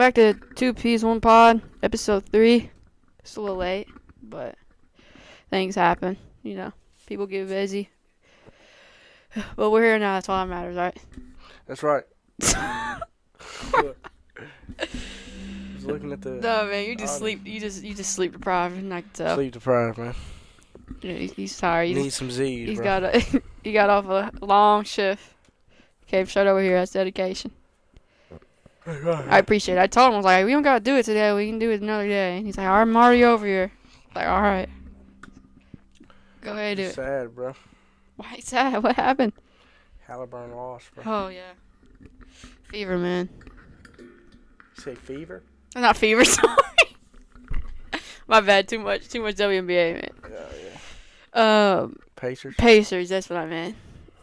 back to Two Peas One Pod, episode 3. It's a little late, but things happen. You know, people get busy. But we're here now. That's all that matters, right? That's right. Just looking at the. No, man, you just sleep. You just sleep deprived. And I can tell. Sleep deprived, man. Yeah, he's tired. Need some Z's, He's bro. he got off a long shift. Came straight over here. That's dedication. I appreciate it. I told him, I was like, we don't gotta do it today. We can do it another day. And he's like, I'm already over here. Like, all right. Go ahead and do it. Sad, bro. Why sad? What happened? Halliburton lost, bro. Oh, yeah. Fever, man. You say fever? Not fever, sorry. My bad. Too much WNBA, man. Yeah. Pacers? Pacers, that's what I meant.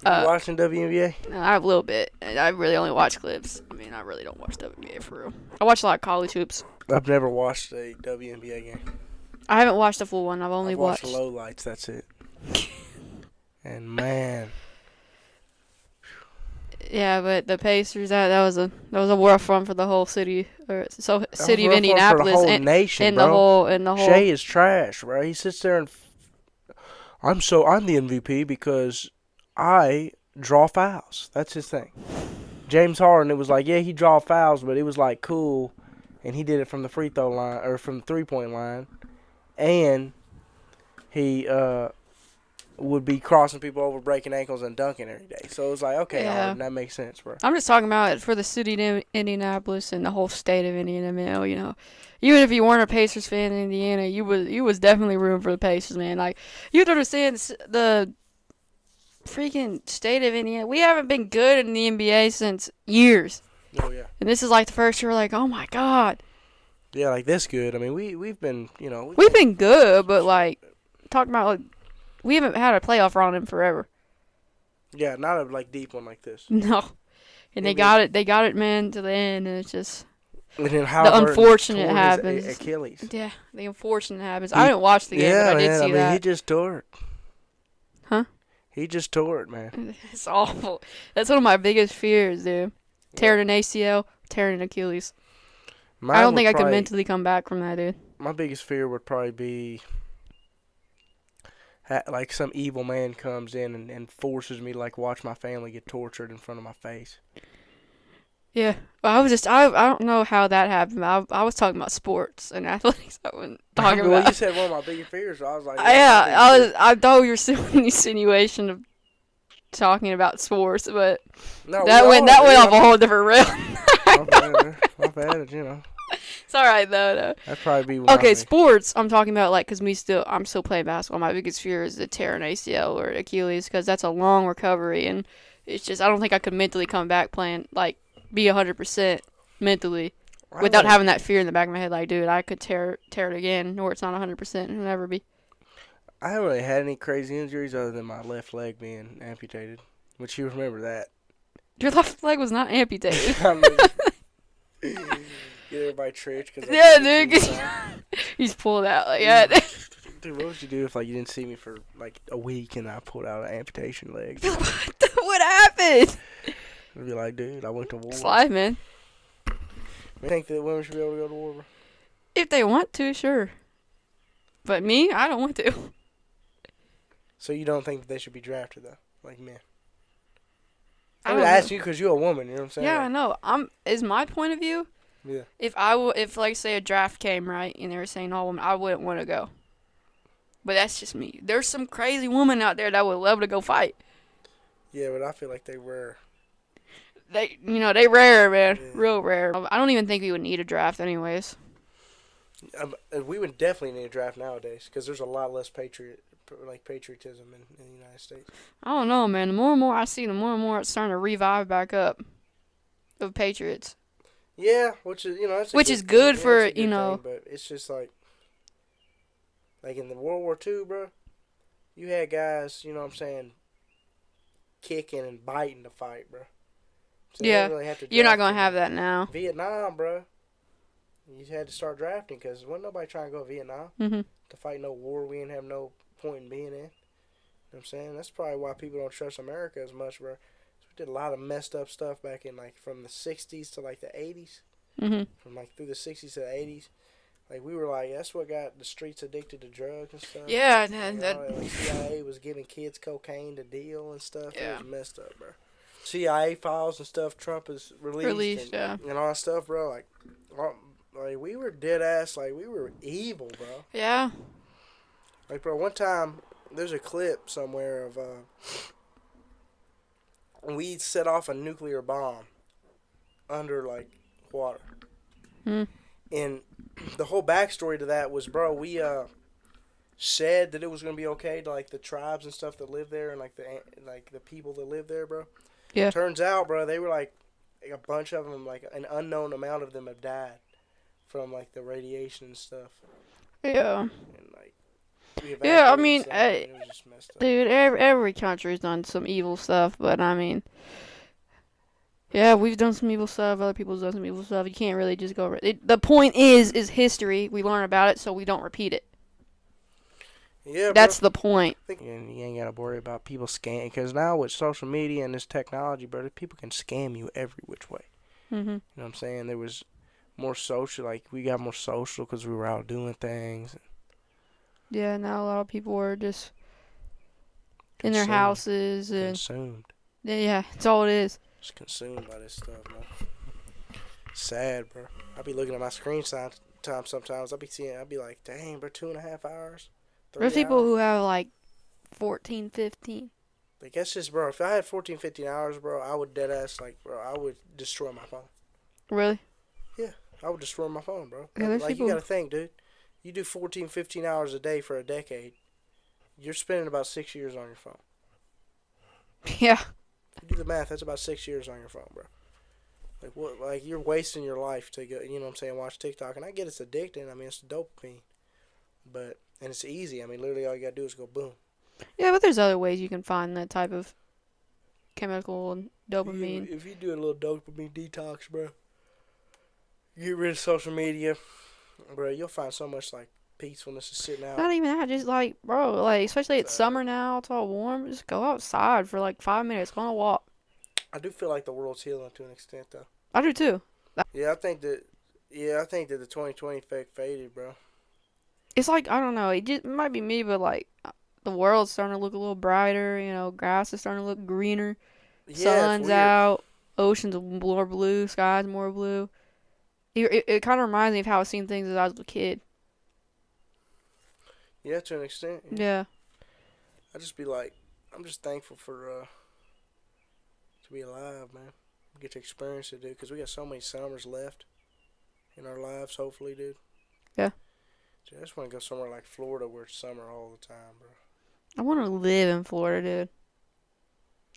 You watching WNBA? No, I have a little bit. I really only watch clips. I mean, I really don't watch WNBA for real. I watch a lot of college hoops. I've never watched a WNBA game. I haven't watched a full one. I've only watched lowlights, that's it. And man. Yeah, but the Pacers, that was a rough run for the whole city, city of For Indianapolis, the whole nation, and bro. the whole. Shea is trash, bro. He sits there and I'm the MVP because I draw fouls. That's his thing. James Harden, it was like, yeah, he draw fouls, but it was like cool, and he did it from the free throw line or from the 3-point line, and he would be crossing people over, breaking ankles, and dunking every day. So it was like, okay, Yeah. Harden, that makes sense, bro. I'm just talking about it for the city of Indianapolis and the whole state of Indiana. You know, even if you weren't a Pacers fan in Indiana, you was definitely rooting for the Pacers, man. Like, you have to understand the freaking state of Indiana. We haven't been good in the NBA since years. Oh yeah. And this is like the first year, like, oh my god. Yeah, like this good. I mean, we've been, you know, We've been good, but like talking about like we haven't had a playoff run in forever. Yeah, not a like deep one like this. No. And they got it, man, to the end, and it's just And then the unfortunate tore happens. his Achilles. Yeah, the unfortunate happens. I didn't watch the game, but I did see that. He just tore it. Huh? He just tore it, man. It's awful. That's one of my biggest fears, dude. Tearing an ACL, tearing an Achilles. I don't think I could mentally come back from that, dude. My biggest fear would probably be like some evil man comes in and forces me to like watch my family get tortured in front of my face. Yeah, well, I don't know how that happened. I was talking about sports and athletics. I wasn't talking about. Well, you said one of my biggest fears, so I was like, I thought you were still in the insinuation of talking about sports, but that went off a whole different rail. My bad, you know. It's all right though. No. That'd probably be okay. Sports. I'm talking about like because I'm still playing basketball. My biggest fear is to tear an ACL or Achilles because that's a long recovery, and it's just I don't think I could mentally come back playing like be 100% mentally without having that fear in the back of my head. Like, dude, I could tear it again, or it's not 100%. It'll never be. I haven't really had any crazy injuries other than my left leg being amputated, which you remember that. Your left leg was not amputated. I mean, get everybody tricked. Yeah, dude. He's pulled out like that. Dude, what would you do if like you didn't see me for like a week and I pulled out an amputation leg? What happened? I'd be like, dude, I went to war. It's life, man. You think that women should be able to go to war, bro? If they want to, sure. But me, I don't want to. So you don't think that they should be drafted though, like men? I would ask you because you're a woman. You know what I'm saying? Yeah, I know. Is my point of view. Yeah. If like say a draft came right and they were saying all women, I wouldn't want to go. But that's just me. There's some crazy woman out there that would love to go fight. Yeah, but I feel like they were. They rare, man. Yeah. Real rare. I don't even think we would need a draft anyways. We would definitely need a draft nowadays because there's a lot less patriotism in the United States. I don't know, man. The more and more I see, the more and more it's starting to revive back up of Patriots. Yeah, which is good thing. for, It's a good you know. thing, but it's just like in the World War II, bro, you had guys, you know what I'm saying, kicking and biting to fight, bro. So yeah, really have to you're not going to have that now. Vietnam, bro. You had to start drafting because wasn't nobody trying to go to Vietnam to fight no war we didn't have no point in being in. You know what I'm saying? That's probably why people don't trust America as much, bro. We did a lot of messed up stuff back in, like, from the 60s to, like, the 80s. Mhm. from like through the 60s to the 80s. Like we were like, that's what got the streets addicted to drugs and stuff. Yeah, Like and all that. that, like CIA was giving kids cocaine to deal and stuff. It Yeah. was messed up, bro. CIA files and stuff Trump has released Released. Yeah. and all that stuff, bro. Like we were dead ass. Like we were evil, bro. Yeah. Like bro, one time there's a clip somewhere of we set off a nuclear bomb under like water. Hmm. And the whole backstory to that was, bro, we said that it was gonna be okay to like the tribes and stuff that live there and like the people that live there, bro. Yeah. Turns out, bro, they were like a bunch of them, like an unknown amount of them have died from like the radiation and stuff. Yeah. And like we Yeah, I evacuated mean, some, and it was just messed up. dude, every country's done some evil stuff, but I mean, yeah, we've done some evil stuff. Other people's done some evil stuff. You can't really just go. The point is history. We learn about it so we don't repeat it. Yeah, That's bro. the point. And you ain't gotta worry about people scamming, because now with social media and this technology, brother, people can scam you every which way. Mhm. You know what I'm saying? There was more social, like we got more social because we were out doing things. Yeah, now a lot of people are just in their Consumed. houses and Consumed. yeah, it's all it is. Just consumed by this stuff, man. Sad, bro. I be looking at my screen time sometimes. I be like, dang, bro, 2.5 hours. 3 There's people hours. who have like 14, 15. Like that's just, bro. If I had 14, 15 hours, bro, I would dead ass I would destroy my phone. Really? I would destroy my phone, bro. Yeah, there's like people. you gotta think, dude. You do 14, 15 hours a day for a decade. You're spending about 6 years on your phone. Yeah. You do the math. That's about 6 years on your phone, bro. Like what? Like you're wasting your life to go. You know what I'm saying? Watch TikTok, and I get it's addicting. I mean, it's dopamine, and it's easy. I mean, literally all you gotta do is go boom. Yeah, but there's other ways you can find that type of chemical and dopamine. If you do a little dopamine detox, bro, get rid of social media, bro, you'll find so much like peacefulness of sitting out. Not even that, just like, bro, like, especially it's summer now, it's all warm, just go outside for like 5 minutes, go on a walk. I do feel like the world's healing to an extent, though. I do too. Yeah, I think that the 2020 faded, bro. It's like, I don't know, it might be me, but like, the world's starting to look a little brighter, you know, grass is starting to look greener, Yeah, sun's out, oceans more blue, sky's more blue. It kind of reminds me of how I seen things as I was a kid. Yeah, to an extent. Yeah. I just be like, I'm just thankful for to be alive, man. Get to experience it, dude. Because we got so many summers left in our lives, hopefully, dude. Yeah. Dude, I just want to go somewhere like Florida where it's summer all the time, bro. I want to live in Florida, dude.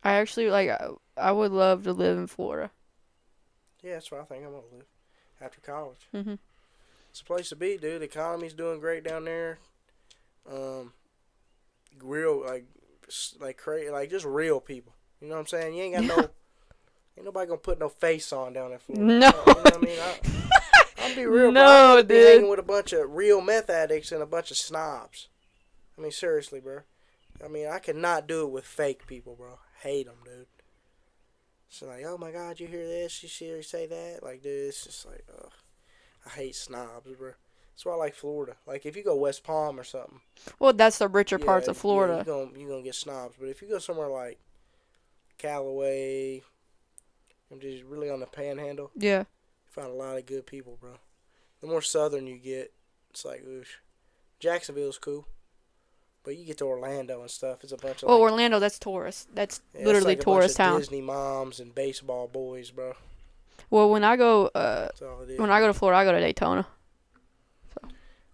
I actually, like, I would love to live in Florida. Yeah, that's where I think I'm going to live after college. Mm-hmm. It's a place to be, dude. The economy's doing great down there. Real, like crazy, like just real people. You know what I'm saying? You ain't got no, ain't nobody gonna put no face on down in Florida. No. You know what I mean? I'll be real, bro. No, I'll be dude. hanging with a bunch of real meth addicts and a bunch of snobs. I mean, seriously, bro. I mean, I cannot do it with fake people, bro. Hate them, dude. It's like, oh my God, you hear this? You see her say that? Like, dude, it's just like, ugh. I hate snobs, bro. That's why I like Florida. Like, if you go West Palm or something. Well, that's the richer parts of Florida. Yeah, you're gonna get snobs. But if you go somewhere like Callaway, I'm just really on the panhandle, Yeah. you find a lot of good people, bro. The more southern you get, it's like, oosh. Jacksonville's cool. But you get to Orlando and stuff, it's a bunch of Well, Orlando, that's tourist. That's literally it's like tourist a bunch town. of Disney moms and baseball boys, bro. Well, when I go, That's all it is. when I go to Florida, I go to Daytona.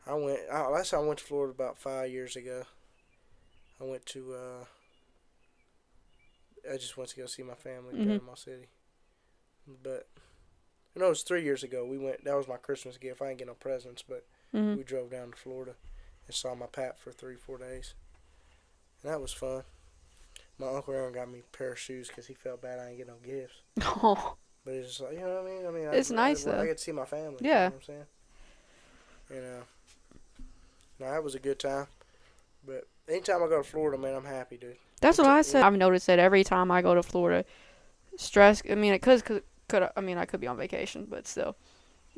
Last time I went to Florida about 5 years ago. I went to, I just went to go see my family in Panama City. But, no, it was 3 years ago. We went, that was my Christmas gift. I didn't get no presents, but we drove down to Florida and saw my pap for 3-4 days. And that was fun. My Uncle Aaron got me a pair of shoes because he felt bad I didn't get no gifts. Oh. But it's just like, you know what I mean? It's nice, though. I get to see my family. Yeah. You know what I'm saying? No, that was a good time. But anytime I go to Florida, man, I'm happy, dude. That's what I said. I've noticed that every time I go to Florida, stress. I mean, I could be on vacation, but still,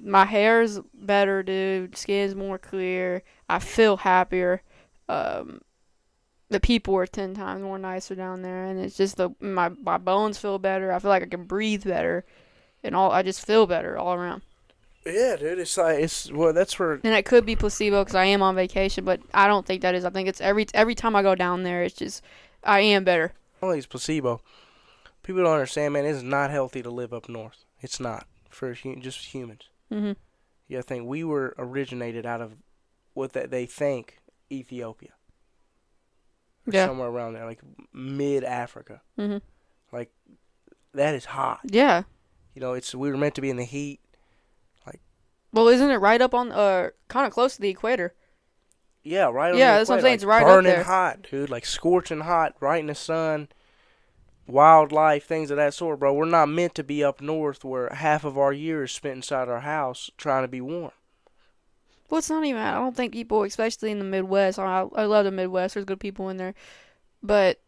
My hair's better, dude. Skin's more clear. I feel happier. Um, the people are 10 times more nicer down there, and it's just my bones feel better. I feel like I can breathe better, and all I just feel better all around. Yeah, dude. It's like that's where And it could be placebo because I am on vacation, but I don't think that is. I think it's every time I go down there, it's just I am better. I think it's placebo. People don't understand, man. It's not healthy to live up north. It's not for just humans. Mhm. Yeah, I think we were originated out of what that they think Ethiopia or Yeah. somewhere around there, like mid Africa. Mhm. Like that is hot. Yeah. It's we were meant to be in the heat. Like Well, isn't it right up on kind of close to the equator? yeah, right on the Yeah, that's what I'm equator, saying. like It's right up burning there. hot, dude. Like scorching hot, right in the sun. Wildlife, things of that sort, bro. We're not meant to be up north where half of our year is spent inside our house trying to be warm. Well, it's not even. I don't think people, especially in the Midwest. I love the Midwest. There's good people in there, but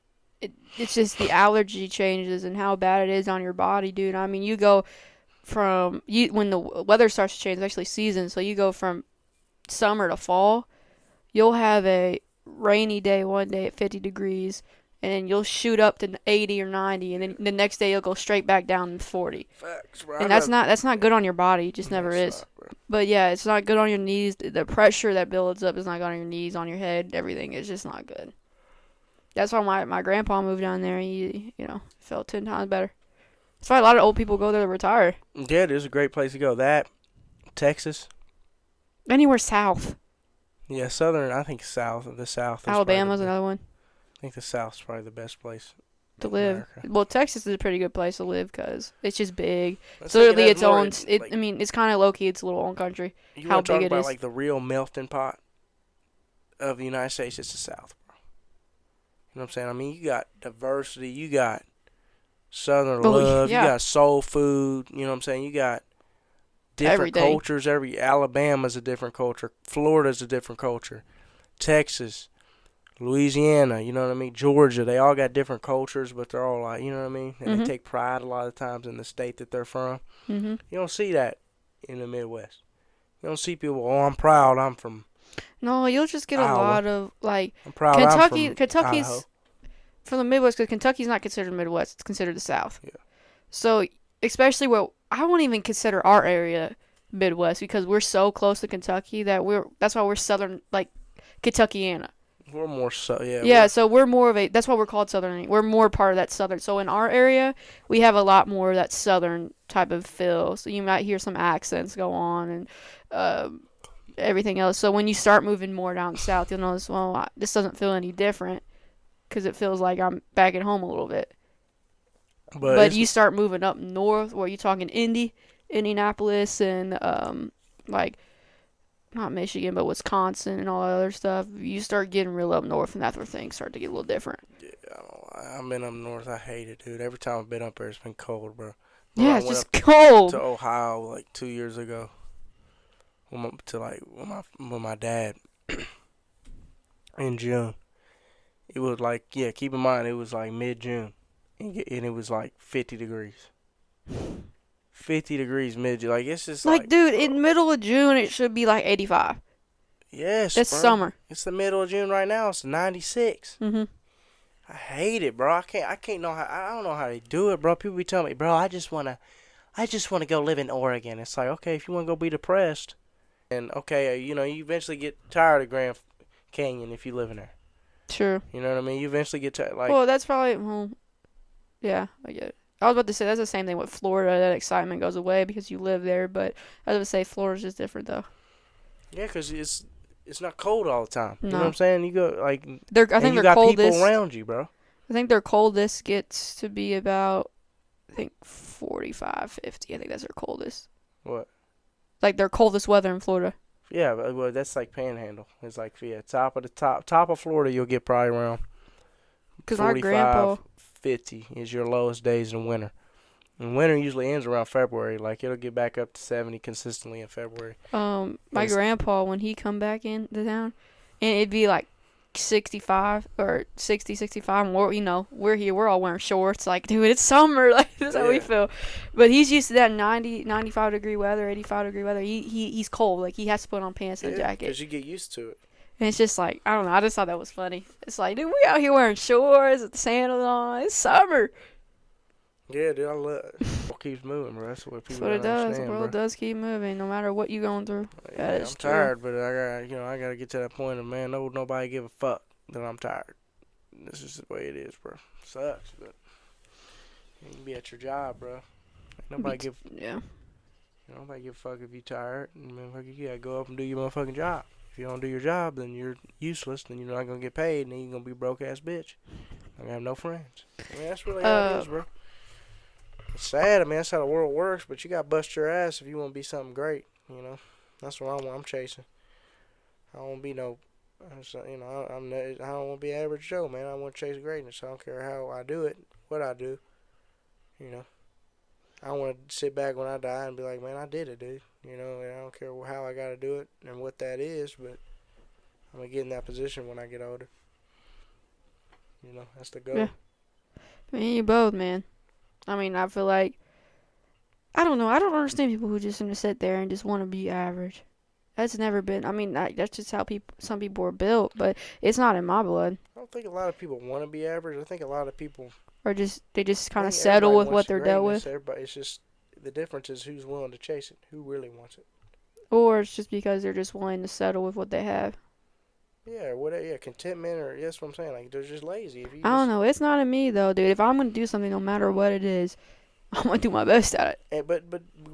it's just the allergy changes and how bad it is on your body, dude. I mean, you go from you when the weather starts to change, especially season. So you go from summer to fall. You'll have a rainy day one day at 50 degrees, and then you'll shoot up to 80 or 90, and then the next day you'll go straight back down to 40. Facts, bro. And that's not good on your body. It just No, never it's is. not, bro. But yeah, it's not good on your knees. The pressure that builds up is not good on your knees, on your head, everything. It's just not good. That's why my grandpa moved down there, and he felt 10 times better. That's why a lot of old people go there to retire. Yeah, it is a great place to go. That Texas, Anywhere south. yeah, southern. I think the South. Is Alabama's probably another one I think the South's probably the best place to in live. America. Well, Texas is a pretty good place to live because it's just big. It's So like it literally, has its more, own. like, I mean, it's kind of low key. It's a little own country. you How want to talk big it about is. like the real melting pot of the United States? It's the South, bro. You know what I'm saying? I mean, you got diversity. You got Southern Oh love. You yeah, got soul food. You know what I'm saying? You got different everything. cultures. Alabama's a different culture. Florida's a different culture. Texas, Louisiana, you know what I mean? Georgia, they all got different cultures, but they're all like, you know what I mean? And they Mhm. take pride a lot of times in the state that they're from. Mhm. You don't see that in the Midwest. You don't see people, oh, I'm proud, I'm from No, you'll just get a Iowa. lot of like I'm proud, I'm Kentucky. from Idaho. Kentucky's from the Midwest because Kentucky's not considered Midwest. It's considered the South. Yeah. So especially where I won't even consider our area Midwest because we're so close to Kentucky that that's why we're Southern like Kentuckiana. We're more so, yeah. Yeah, so we're more of a. That's why we're called Southern. We're more part of that Southern. So in our area, we have a lot more of that Southern type of feel. So you might hear some accents go on and everything else. So when you start moving more down south, you'll notice, well, this doesn't feel any different because it feels like I'm back at home a little bit. But you start moving up north, where you talking Indianapolis, and like not Michigan, but Wisconsin and all that other stuff. You start getting real up north, and that's where things start to get a little different. yeah, I don't know. I've been up north. I hate it, dude. Every time I've been up there, it's been cold, bro. Yeah, I it's went just up cold. to Ohio like 2 years ago. With my dad in June. It was like, yeah, keep in mind, it was like mid-June. And it was like 50 degrees. 50 degrees mid-June. Like, it's just Like, like, dude, in middle of June, it should be like 85. yes, It's bro. summer. It's the middle of June right now. It's 96. Mhm. I hate it, bro. I can't know how, I don't know how they do it, bro. People be telling me, bro, I just want to go live in Oregon. It's like, okay, if you want to go be depressed, and okay, you eventually get tired of Grand Canyon if you live in there. Sure. You know what I mean? You eventually get tired, like, Well, that's probably. Well, yeah, I get it. I was about to say that's the same thing with Florida. That excitement goes away because you live there. But I was going to say Florida's just different though. yeah, 'cause it's not cold all the time. You know what No. I'm saying? You go like, I think you their got coldest. people around you, bro. I think their coldest gets to be about, I think 45, 50. I think that's their coldest. What? Like their coldest weather in Florida. Yeah, well, that's like Panhandle. It's like, yeah, top of Florida, you'll get probably around Because my 45, grandpa. 50 is your lowest days in winter. And winter usually ends around February. Like, it'll get back up to 70 consistently in February. My It's- grandpa when he come back into town, and it'd be like 65 or 60, 65. And we're here. We're all wearing shorts. Like, dude, it's summer. Like, that's how we feel. But he's used to that 90, 95-degree weather, 85-degree weather. He's cold. Like, he has to put on pants and a jacket. Because you get used to it. And it's just like, I don't know. I just thought that was funny. It's like, dude, we out here wearing shorts with the sandals on. It's summer. Yeah, dude, I love it. It keeps moving, bro. That's what people That's what it does. The understand, world bro. does keep moving, no matter what you're going through. Yeah, That is I'm true. tired, but I gotta get to that point of, man, nobody give a fuck that I'm tired. This is the way it is, bro. Sucks, but you can be at your job, bro. Nobody give a fuck if you tired. Motherfucker, you gotta go up and do your motherfucking job. If you don't do your job, then you're useless. Then you're not gonna get paid, and then you're gonna be a broke ass bitch. I'm gonna have no friends. I mean, that's really how it is, bro. It's sad. I mean, that's how the world works. But you gotta bust your ass if you want to be something great. You know, that's what I'm chasing. I don't want to be no. You know, I don't want to be average Joe, man. I want to chase greatness. I don't care how I do it, what I do. You know, I want to sit back when I die and be like, man, I did it, dude. You know, and I don't care how I got to do it and what that is, but I'm gonna get in that position when I get older. You know, that's the goal. Yeah. Me and you both, man. I mean, I feel like, I don't know. I don't understand people who just seem to sit there and just want to be average. That's never been. I mean, that's just how some people are built, but it's not in my blood. I don't think a lot of people want to be average. I think a lot of people Or they just kind of settle with what they're dealt with. Everybody, it's just the difference is who's willing to chase it, who really wants it. Or it's just because they're just willing to settle with what they have. Yeah, contentment, or that's what I'm saying. Like, they're just lazy. I don't know. It's not in me though, dude. If I'm gonna do something, no matter what it is, I'm gonna do my best at it. But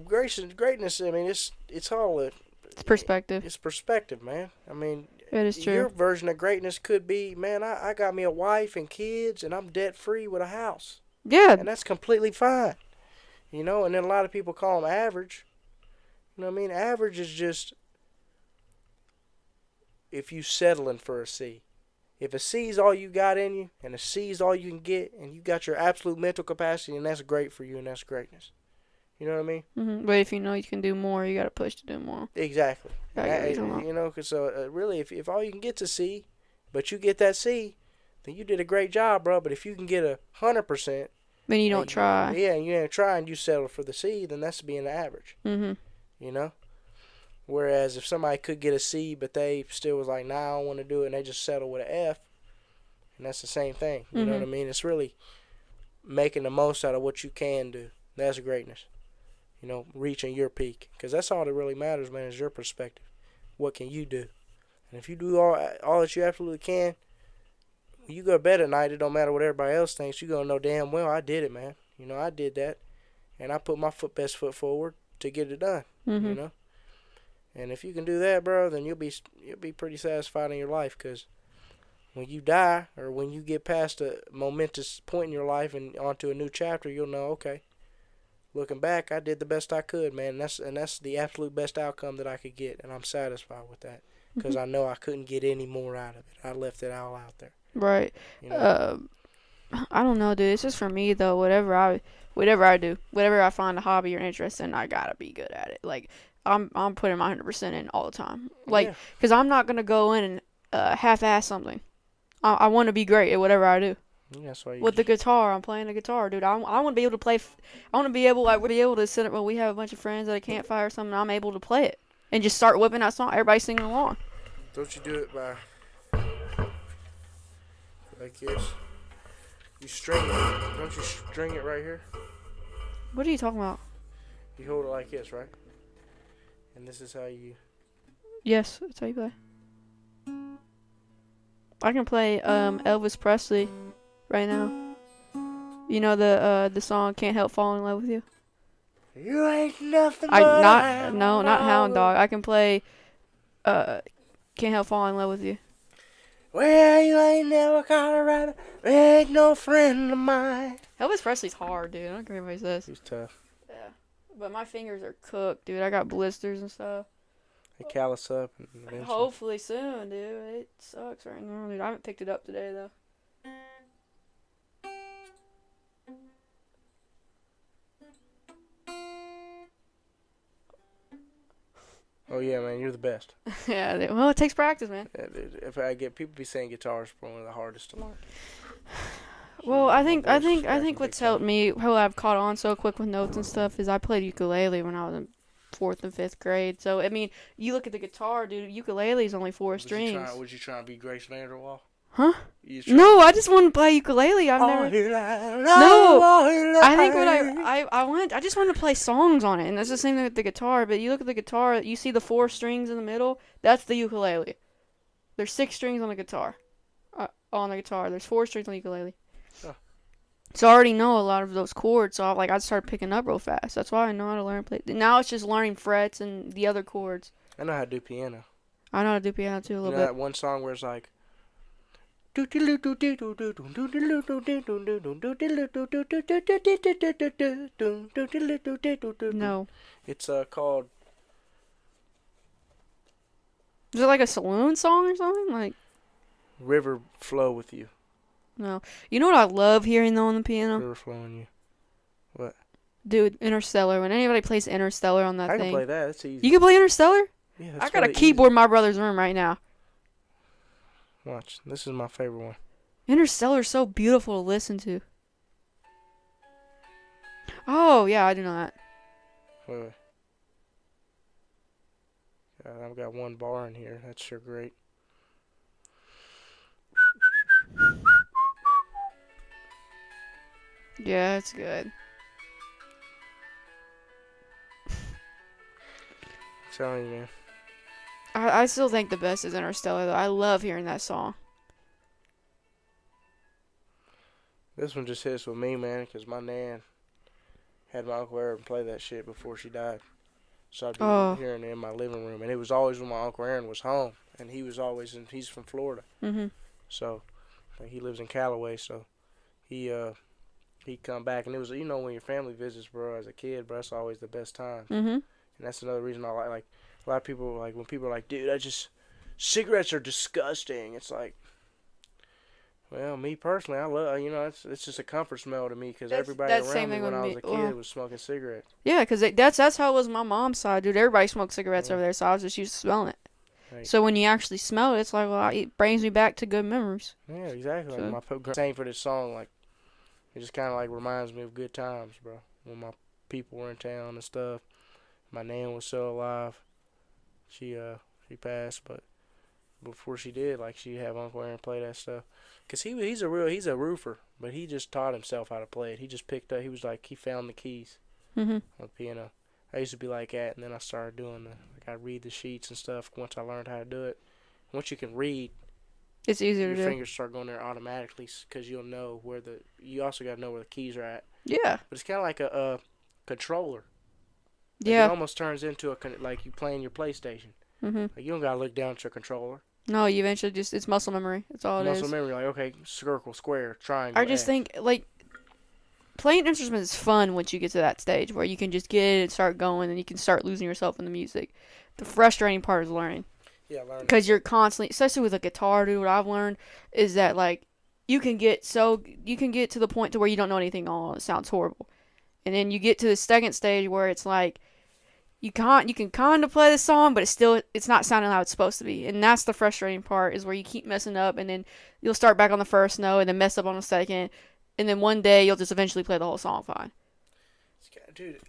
greatness. I mean, it's all it's perspective. It's perspective, man. I mean, it is true. Your version of greatness could be, man, I got me a wife and kids, and I'm debt free with a house. Yeah, and that's completely fine. You know, and then a lot of people call them average. You know what I mean? Average is just if you settling for a C. If a C is all you got in you, and a C is all you can get, and you got your absolute mental capacity, and that's great for you, and that's greatness. You know what I mean? Mm-hmm. But if you know you can do more, you got to push to do more. Exactly. You know, because really, if all you can get's a C, but you get that C, then you did a great job, bro. But if you can get 100%, then you don't try. And you ain't try, and you settle for the C, then that's being average. Mm-hmm. You know? Whereas if somebody could get a C, but they still was like, nah, I don't want to do it, and they just settle with an F, and that's the same thing. You know what I mean? It's really making the most out of what you can do. That's greatness. You know, reaching your peak. Because that's all that really matters, man, is your perspective. What can you do? And if you do all that you absolutely can, when you go to bed at night, it don't matter what everybody else thinks. You're going to know damn well I did it, man. You know, I did that. And I put my best foot forward to get it done. Mm-hmm. You know? And if you can do that, bro, then you'll be pretty satisfied in your life. Because when you die or when you get past a momentous point in your life and onto a new chapter, you'll know, okay, looking back, I did the best I could, man. And that's the absolute best outcome that I could get, and I'm satisfied with that because I know I couldn't get any more out of it. I left it all out there. Right. You know? I don't know, dude. It's just for me though. Whatever I do, whatever I find a hobby or interest in, I gotta be good at it. Like I'm putting my 100% in all the time. Like, because I'm not gonna go in and half-ass something. I want to be great at whatever I do. Yeah, that's why with the guitar, I'm playing the guitar, dude. I want to be able to play. I want to be able to sit at when we have a bunch of friends at a campfire or something. I'm able to play it and just start whipping that song. Everybody singing along. Don't you do it by like this? You string it. Don't you string it right here? What are you talking about? You hold it like this, right? And this is how you. Yes, that's how you play. I can play Elvis Presley right now. You know the song "Can't Help Falling in Love with You." You ain't nothing. Not Hound Dog. I can play "Can't Help Falling in Love with You." Well, you ain't never caught a rabbit, ain't no friend of mine. Elvis Presley's hard, dude. I don't care what anybody says. He's tough. Yeah, but my fingers are cooked, dude. I got blisters and stuff. They callus up. Hopefully soon, dude. It sucks right now, dude. I haven't picked it up today though. Oh yeah, man, you're the best. Yeah. Well, it takes practice, man. Yeah, dude, if I get people be saying guitar is probably one of the hardest to learn. Well, I My think I voice is think I cracking think big what's helped time. me, how I've caught on so quick with notes and stuff, is I played ukulele when I was in fourth and fifth grade. So I mean, you look at the guitar, dude. Ukulele is only four Was you trying? strings. Was you trying to be Grace Vanderwall? Huh? You trying? No, I just want to play ukulele. I've Oh, never. No, I think what I just want to play songs on it, and that's the same thing with the guitar. But you look at the guitar, you see the four strings in the middle. That's the ukulele. There's six strings on the guitar. There's four strings on the ukulele. Huh. So I already know a lot of those chords. So I started picking up real fast. That's why I know how to learn play. Now it's just learning frets and the other chords. I know how to do piano. I know how to do piano too a You little know bit. that one song where it's like. No, It's called is it like a saloon song or something? Like River Flow with You. no. You know what I love hearing though on the piano? River Flowing You. What? Dude, Interstellar. When anybody plays Interstellar on that I can thing, play that. That's easy. you can play Interstellar. Yeah, I that's got a really keyboard easy. in my brother's room right now. Watch. This is my favorite one. Interstellar's so beautiful to listen to. Oh yeah, I do know that. Wait. I've got one bar in here. That's sure great. Yeah, it's good. I'm telling you, man. I still think the best is Interstellar though. I love hearing that song. This one just hits with me, man, because my nan had my Uncle Aaron play that shit before she died. So I'd be Oh. hearing it in my living room. And it was always when my Uncle Aaron was home. And he's from Florida. Mhm. So he lives in Callaway. So he'd come back. And it was, when your family visits, bro, as a kid, bro, that's always the best time. Mhm. And that's another reason I like a lot of people, like, when people are like, dude, cigarettes are disgusting. It's like, well, me personally, I love, it's just a comfort smell to me because everybody that's the around same me thing when with I was me. a kid Well, was smoking cigarettes. yeah, because that's how it was my mom's side, dude. Everybody smoked cigarettes Yeah. over there, so I was just used to smelling it. Right. So when you actually smell it, it's like, well, it brings me back to good memories. Yeah, exactly. So- Like my saying for this song, like, it just kind of like reminds me of good times, bro. When my people were in town and stuff. My nan was still alive. She passed, but before she did, like, she'd have Uncle Aaron play that stuff. Cause he's a roofer, but he just taught himself how to play it. He just picked up. He was like, he found the keys Mhm. on the piano. I used to be like that, and then I started doing I read the sheets and stuff once I learned how to do it. Once you can read, It's easier your to do. fingers start going there automatically because you'll know you also got to know where the keys are at. Yeah. But it's kind of like a controller. Like, Yeah. it almost turns into like you playing your PlayStation. Mhm. Like, you don't got to look down at your controller. No, you eventually it's muscle memory. That's all it Muscle is. memory, like, okay, circle, square, triangle, I just X. think like playing instruments is fun once you get to that stage where you can just get it and start going and you can start losing yourself in the music. The frustrating part is learning Yeah, learning. because you're constantly, especially with a guitar, dude. What I've learned is that like you can get to the point to where you don't know anything at all. It sounds horrible, and then you get to the second stage where it's like you can kind of play the song, but it's not sounding how it's supposed to be, and that's the frustrating part is where you keep messing up, and then you'll start back on the first note and then mess up on the second, and then one day you'll just eventually play the whole song fine. Dude,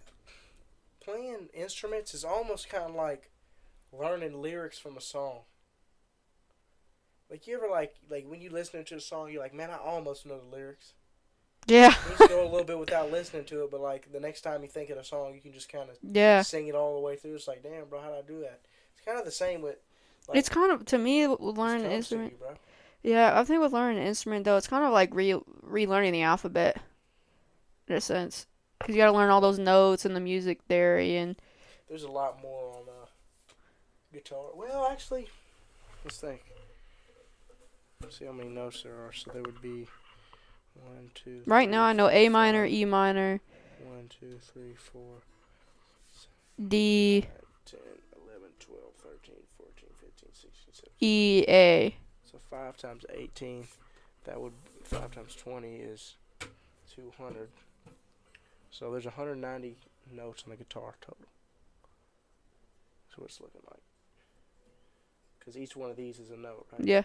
playing instruments is almost kind of like learning lyrics from a song. Like, you ever like when you listening to a song, you're like, man, I almost know the lyrics. Yeah. You just go a little bit without listening to it, but like the next time you think of a song, you can just kind of sing it all the way through. It's like, damn, bro, how'd I do that? It's kind of the same with. Like, It's kind of, to me, with learning an comes to instrument. you, bro. Yeah, I think with learning an instrument though, it's kind of like relearning the alphabet in a sense, because you got to learn all those notes and the music theory and. There's a lot more on guitar. Well, actually, let's think. Let's see how many notes there are. So there would be 1, 2. Right 3, now, I know 4, A minor, 5. E minor, 1, 2, 3, 4, D, 10, 11, 12, 13, 14, 15, 16, 17. E, A. So 5 times 18, 5 times 20 is 200. So there's 190 notes on the guitar total. That's what it's looking like. Because each one of these is a note, right? Yeah.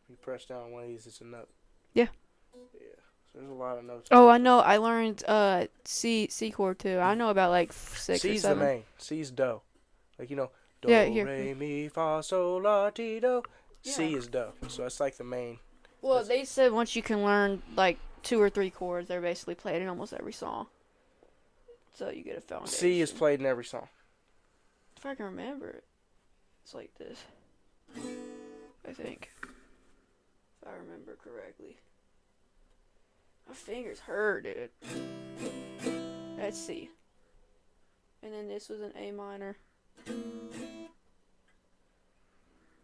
You press down on one of these, it's a note. Yeah. Yeah. So there's a lot of notes. Oh, I know. I learned C chord too. I know about like 6 or C's 7. the main. C's do. Like, do, Yeah, here. re, mi, fa, sol, la, ti, do. Yeah. C is do. So it's like the main. Well, they said once you can learn like 2 or 3 chords, they're basically played in almost every song. So you get a foundation. C is played in every song. If I can remember it, it's like this. I think. If I remember correctly. My fingers hurt, dude. That's C. And then this was an A minor.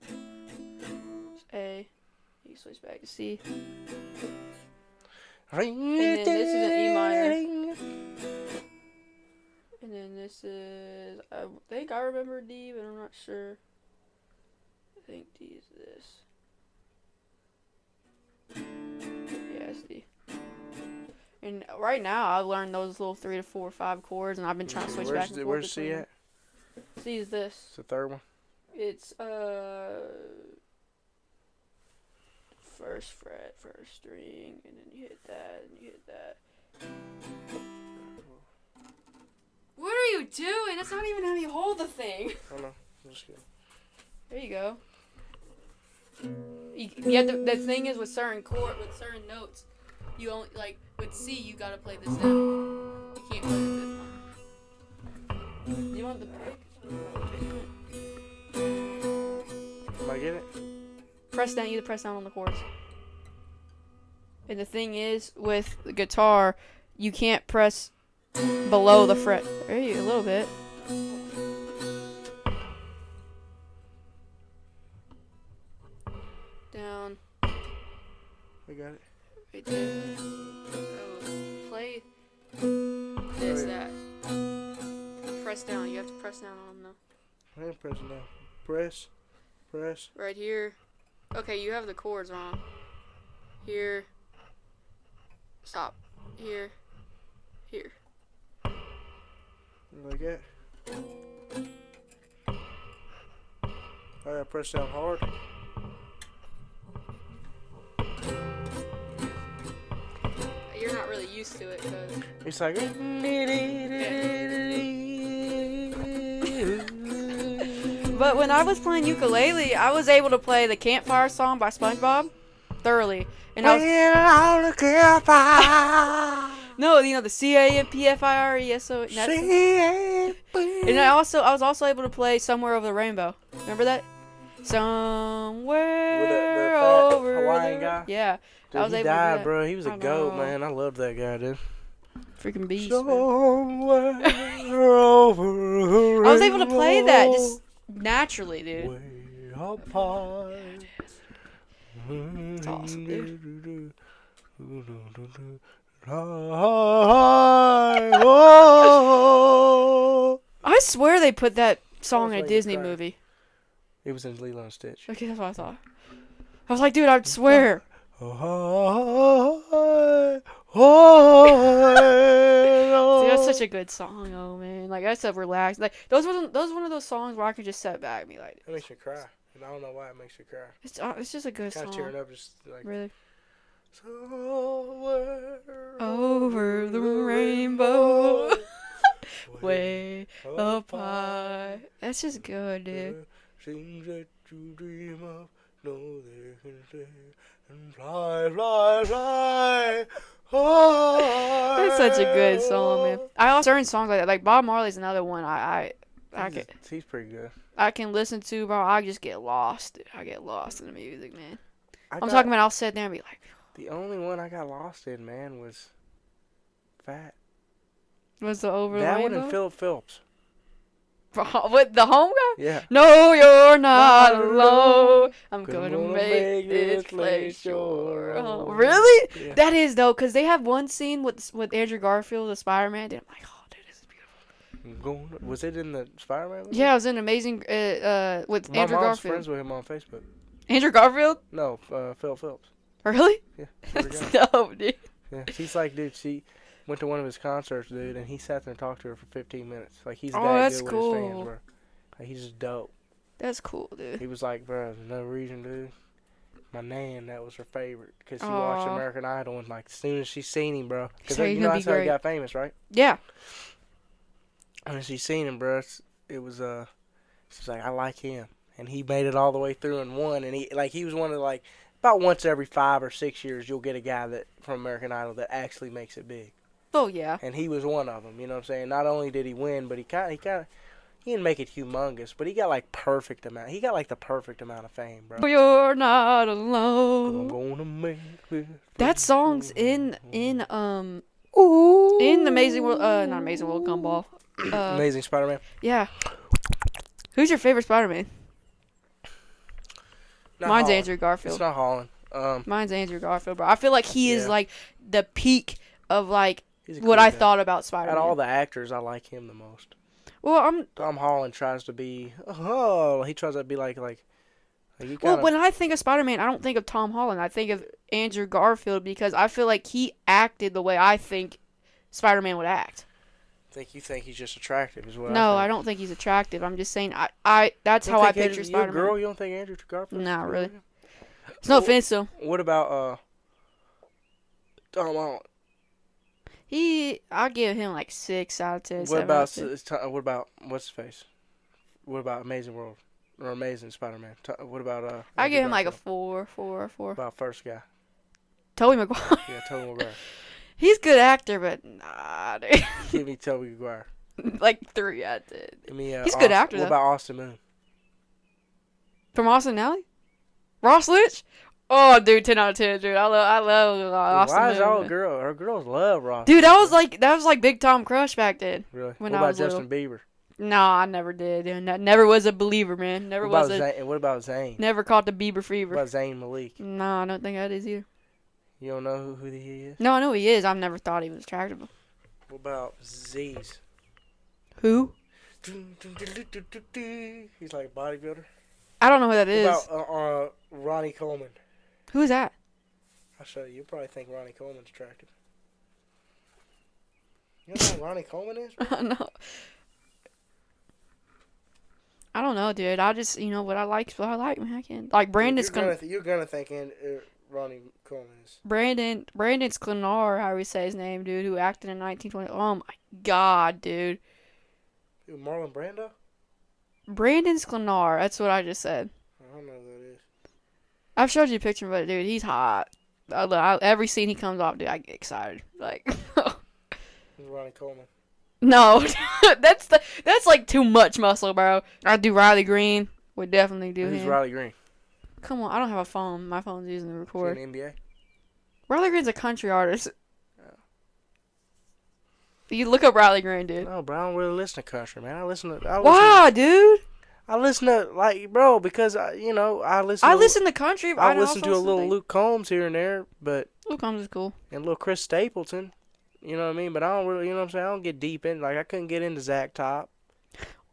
It's A. You switch back to C. And then this is an E minor. And then this is, I think I remember D, but I'm not sure. I think D is this. Yeah, it's D. And right now, I've learned those little 3 to 4 or 5 chords, and I've been trying to switch back and forth. Where's C at? C is this. It's the third one. It's first fret, first string, and then you hit that, and you hit that. What are you doing? That's not even how you hold the thing. I don't know. I'm just kidding. There you go. You have to, the thing is with certain certain notes, you only like with C you gotta play this down. You can't play it this one. You want the pick? Am I get it? Press down. You have to press down on the chords. And the thing is with the guitar, you can't press below the fret. There you go, a little bit. Down. I got it. Right there. Oh, play this, that. Press down. You have to press down on them though. I am pressing down. Press. Right here. Okay, you have the chords wrong. Here. Stop. Here. Here. Like that. I gotta press down hard. You're not really used to it, cause it's like. But when I was playing ukulele, I was able to play the Campfire song by SpongeBob thoroughly. And I was, on the campfire. no, the CAMPFIRESO. And I was also able to play Somewhere Over the Rainbow. Remember that? Somewhere With the over Hawaiian the guy? Yeah. Dude, I was he able to do died, that. bro. He was a I goat, know. man. I loved that guy, dude. Freaking beast. Man. Somewhere over I was able to play that just naturally, dude. way up high. It's awesome, dude. I swear they put that song in a Disney movie. It was in Lilo and Stitch. Okay, that's what I thought. I was like, dude, I swear. See, that's such a good song, oh man. Like that's a relaxed. Like those one of those songs where I can just sit back and be like. It makes me cry, and I don't know why it makes me cry. It's just a good Kind song. of tearing up, just like Really. Somewhere Over the rainbow, way up high. That's just good, dude. Things that you dream of, know they can stay and fly, fly, fly. That's such a good song, man. I also certain songs like that. Like Bob Marley's another one. He's pretty good. I can listen to, bro. I just get lost. Dude. I get lost in the music, man. I'm talking about I'll sit there and be like. The only one I got lost in, man, was Fat. Was the Over the That Rainbow? one and Philip Phillips. What, the home guy? Yeah. No, you're not alone. I'm gonna make this place your home. Really? Yeah. That is though, cause they have one scene with Andrew Garfield, the Spider-Man. Dude, I'm like, oh, dude, this is beautiful. Was it in the Spider-Man movie? Yeah, it was an amazing with My Andrew mom's Garfield. friends with him on Facebook. Andrew Garfield? No, Philip Phillips. Really? Yeah. swear to That's God. dope, dude. Yeah. She's like, dude, she went to one of his concerts, dude, and he sat there and talked to her for 15 minutes. Like, he's Oh, that that's good with his fans, cool. bro. He's just dope. That's cool, dude. He was like, bro, there's no reason, dude. My nan, that was her favorite because she watched Aw. American Idol and like as soon as she seen him, bro, because So he's you know gonna be that's how he great. got famous, right? Yeah. When she seen him, bro, it was she's like, I like him, and he made it all the way through and won, and he was one of like about once every 5 or 6 years you'll get a guy that from American Idol that actually makes it big, Oh yeah. and he was one of them. You know what I'm saying? Not only did he win, but he didn't make it humongous, but he got like perfect amount. He got like the perfect amount of fame, bro. You're not 'Cause I'm alone. gonna make it. That song's in Ooh. the Amazing World not Amazing World Gumball. Amazing Spider-Man. Yeah. Who's your favorite Spider-Man? Not Mine's Holland. Andrew Garfield. It's not Holland. Mine's Andrew Garfield, bro. I feel like he is Yeah. like the peak of like He's a what cool I guy. thought about Out Spider-Man. of all the actors, I like him the most. Well, Tom Holland tries to be. Oh, he tries to be like you well, kinda, when I think of Spider-Man, I don't think of Tom Holland. I think of Andrew Garfield because I feel like he acted the way I think Spider-Man would act. you think he's just attractive is what No, I I think. don't think he's attractive. I'm just saying I that's You don't how I think picture Andrew, you're a Spider-Man. girl, you don't think Andrew Garfield? Nah, really. It's no offense to him. What about Tom Holland? I'll give him like 6 out of 10. What 7 about out of 10. what about what's his face? What about Amazing World or Amazing Spider-Man? What about I Andrew give him like a Garfield? 4. About first guy. Tobey Maguire. Yeah, Tobey Maguire. He's a good actor, but nah, dude. Give me Tobey Maguire. Like 3 out of 10. Give me He's a good actor, What though. about Austin Moon? From Austin Alley? Ross Lynch? Oh, dude, 10 out of 10, dude. I love Austin Why is Moon, all man. girls love Ross? Dude, that was like Big Tom Crush back then. Really? when What I about was Justin Bieber? No, I never did. Dude. I never was a believer, man. What about Zayn? Never caught the Bieber What fever. about Zayn Malik? No, I don't think that is either. You don't know who he is? No, I know who he is. I've never thought he was attractive. What about Z's? Who? He's like a bodybuilder. I don't know who that is. What about Ronnie Coleman? Who is that? I'll show you. You'll probably think Ronnie Coleman's attractive. You don't know who Ronnie Coleman is? No. I don't know, dude. I just, what I like is what I like, man. I can't. Like, Brandon's You're gonna think Ronnie Coleman is. Brandon's Clenar, how we say his name, dude, who acted in 1920. Oh, my God, dude. Who, Marlon Brando? Brandon's Clenar. That's what I just said. I don't know who that is. I've showed you a picture, but, dude, he's hot. Every scene he comes off, dude, I get excited. Like, Who's Ronnie Coleman? no. that's like too much muscle, bro. I'd do Riley Green. Would definitely do Who's him. Riley Green? Come on, I don't have a phone. My phone's using the Is he record. in the NBA? Riley Green's a country artist. Oh. You look up Riley Green, dude. No, bro, I don't really listen to country, man. I listen to like, bro, because I listen to country. But I listen to a little Luke Combs here and there, but Luke Combs is cool. and a little Chris Stapleton. You know what I mean? But I don't really, you know what I'm saying? I don't get deep in. Like, I couldn't get into Zach Top.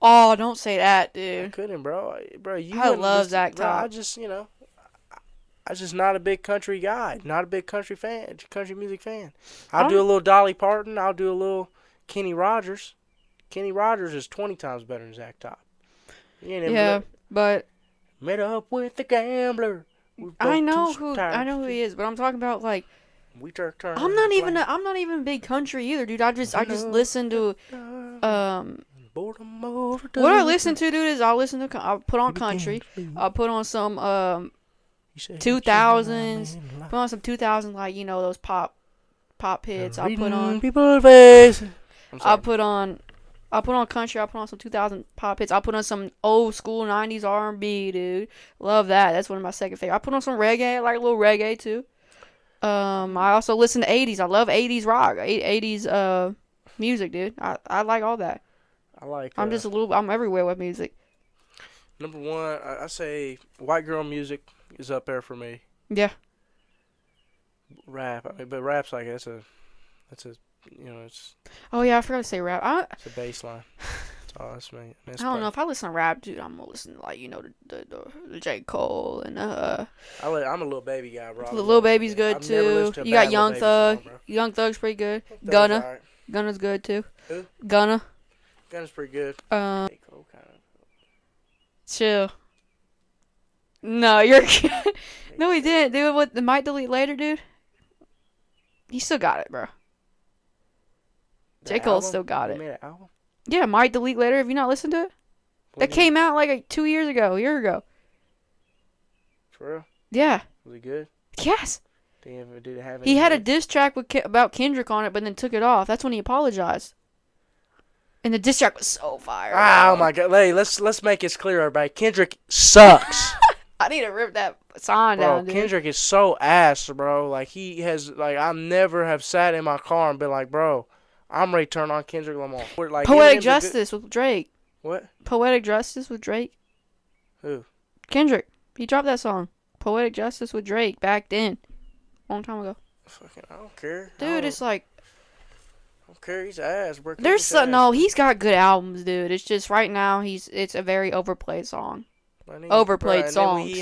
Oh, don't say that, I dude. couldn't, bro. Bro, you. I wouldn't love listen- Zach bro, Top. I just, I just not a big country guy. Not a big country music fan. I'll do a little Dolly Parton. I'll do a little Kenny Rogers. Kenny Rogers is 20 times better than Zach Top. Yeah, but Met up with the gambler. I know who he is. But I'm talking about like We turn. I'm not even big country either, dude. I just listen to what I listen to, dude, is I'll put on country. I'll put on some 2000s. Put on some 2000s, like those pop hits. I'll put on people's face. I'll put on country. I'll put on some 2000 pop hits. I'll put on some old school 90s R&B, dude. Love that. That's one of my second favorite. I put on some reggae. I like a little reggae too. I also listen to 80s. I love 80s rock, 80s music, dude. I like all that. I'm just I'm everywhere with music. Number one, I say white girl music is up there for me. Yeah. Rap, but rap's like it's. Oh yeah, I forgot to say rap. It's a bass line. That's all that's me. I don't know if I listen to rap, dude. I'm gonna listen to like the J. Cole and I'm a little baby guy, bro. the Lil Baby's good I've never too. listened to a You bad got Lil Young Baby Thug. song, bro. Young Thug's pretty good. Thug's Gunna. alright. Gunna's good too. Who? Gunna. Gunna's pretty good. Uh, J. Cole kind of. Chill. No, you're. No, he didn't. Dude, what the might delete later, dude? He still got it, bro. J. Cole still got it. Made an album? Yeah, might delete later. Have you not listened to it? That came out like 2 years ago, a year ago. For real? Yeah. Was it good? Yes. Damn, did it have He had a diss track about Kendrick on it, but then took it off. That's when he apologized. And the diss track was so fire. Oh my god. Hey, let's make it clear, everybody. Kendrick sucks. I need to rip that sign Bro, down, dude. Kendrick is so ass, bro. Like, he has, like, I never have sat in my car and been like, bro, I'm ready to turn on Kendrick Lamar. Like, Poetic Justice with Drake. What? Poetic Justice with Drake. Who? Kendrick. He dropped that song. Poetic Justice with Drake back then. Long time ago. Fucking, I don't care. Dude, it's like... I don't care. He's ass, bro. There's no, he's got good albums, dude. It's just right now it's a very overplayed song. Overplayed songs.